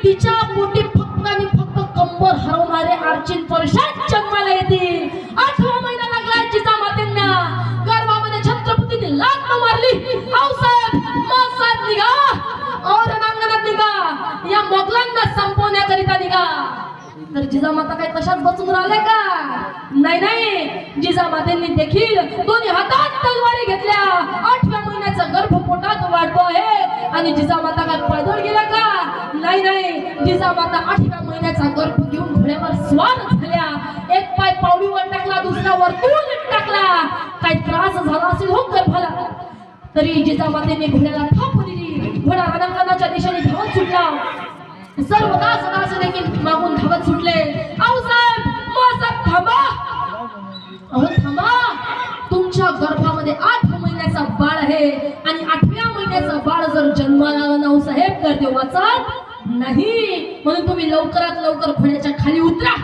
तिच्या पोटी फक्त आणि फक्त कंबर हरवणारे अर्चिन परशात जन्माला येतील. 8वा महिना लागला जिजामातेंना. गर्भामध्ये छत्रपतींनी लाथ मारली. आऊसाहेब मासाहेब निघा और रणांगणात निघा, या मोगलांना संपवण्याकरिता निघा. तर जिजामाता काय तशाच बसून राहिल्या का? नाही नाही, जिजामातेंनी देखील दोन्ही हातात तलवारी घेतल्या. 8व्या महिन्याचा गर्भ पोटात वाढतो आहे आणि जिजामाता काय पळदोड गेला का? नाही नाही, जिजामाता 8व्या महिन्याचा गर्भ घेऊन घोड्यावर स्वार झाल्या. एक पाय पावडीवर टाकला, दुसरा वरतून टाकला. काही त्रास झाला असेल हो गर्भाला, तरी जिजामातेने घोड्याला थाप दिली. घोडा रणांगणाच्या दिशेने धावत सुटला. सर्व दास देखील मागून धावत सुटले. आऊसाहेब मासाहेब थांबा, अहो थांबा, तुमच्या गर्भामध्ये 8 महिन्याचा बाळ आहे आणि 8व्या महिन्याचा बाळ जर जन्माला आला ना साहेब तर ते वाचत नाही. म्हणून तुम्ही लवकरात लवकर घोड्याच्या खाली उतरा.